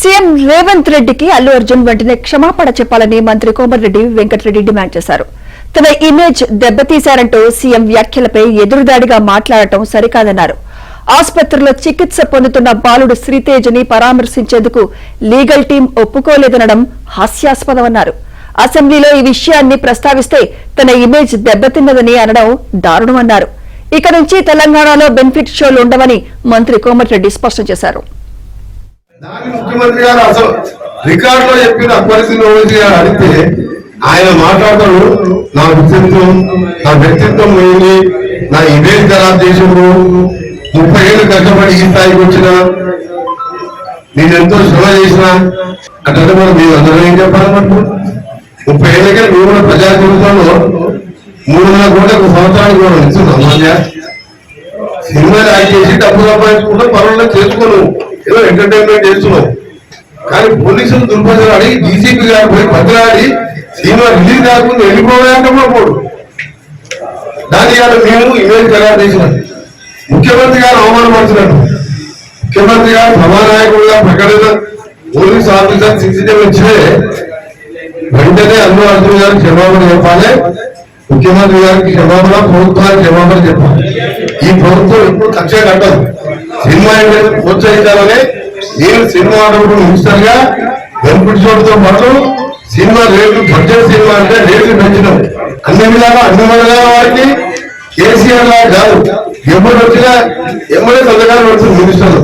CM Revanth రెడ్డికి అల్లు అర్జున్ వెంటనే క్షమాపణ చెప్పాలని మంత్రి కోమటిరెడ్డి వెంకటరెడ్డి డిమాండ్ చేశారు. తన ఇమేజ్ దెబ్బతీశారంటూ సీఎం వ్యాఖ్యలపై ఎదురుదాడిగా మాట్లాడటం సరికాదన్నారు. ఆసుపత్రిలో చికిత్స పొందుతున్న బాలుడు శ్రీతేజ్ని పరామర్శించేందుకు లీగల్ టీం ఒప్పుకోలేదనడం హాస్యాస్పదమన్నారు. అసెంబ్లీలో ఈ విషయాన్ని ప్రస్తావిస్తే తన ఇమేజ్ దెబ్బతిన్నదని అనడం దారుణమన్నారు. ఇక నుంచి తెలంగాణలో బెనిఫిట్ షోలు ఉండవని మంత్రి కోమటిరెడ్డి స్పష్టం చేశారు. ముఖ్యమంత్రి గారు అసలు రికార్డులో చెప్పిన పరిస్థితి అడిగితే ఆయన మాట్లాడతాడు, నా వ్యక్తిత్వం పోయింది, నా ఇమేజ్ ఖరాబ్ చేసిండు, 30 ఏళ్ళు కష్టపడి ఈ స్థాయికి వచ్చిన, నేను ఎంతో శ్రమ చేసిన అంటే మనం మీరు అందరూ ఏం చెప్పాలన్నట్టు 30 ఏళ్ళకే మేము కూడా ప్రజా జీవితంలో 300 కోట్లకు సంవత్సరానికి కూడా ఇస్తున్నాం. సినిమాలు యాక్ట్ చేసి డబ్బు సంపాదించుకుంటూ పనులు చేసుకోను, ఏదో ఎంటర్టైన్మెంట్ చేస్తున్నావు. కానీ పోలీసులు దుర్భజలు అడిగి డీసీపీ గారు పోయి బదిలాడి సినిమా రిలీజ్ కాకుండా వెళ్ళిపోవాలంటే కూడా పోడు. దాని గారు మేము ఇమేజ్ ఖరారు చేసినాం. ముఖ్యమంత్రి గారు అవమానపడుతున్నట్టు, ముఖ్యమంత్రి గారు సభానాయకుడుగా ప్రకటన పోలీస్ ఆఫీసర్ సీసీటీవీ ఇచ్చే వెంటనే అల్లు అర్జున్ గారికి క్షమాపణ చెప్పాలి, ముఖ్యమంత్రి గారికి క్షమాపణ, ప్రభుత్వానికి క్షమాపణ చెప్పాలి. ఈ ప్రభుత్వం ఎప్పుడు కక్ష కట్టదు. సినిమా ఇండస్ట్రీ ప్రోత్సహించాలని నేను సినిమా మినిస్టర్ గా బెనిఫిట్ షోతో పాటు సినిమా రేట్లు, బడ్జెట్ సినిమా అంటే రేట్లు పెంచడం అన్ని విధాల వారికి కేసీఆర్ లా కాదు, ఎప్పుడు వచ్చినా ఎమ్మడే సంతకాలు పడుతుంది మినిస్టర్లు.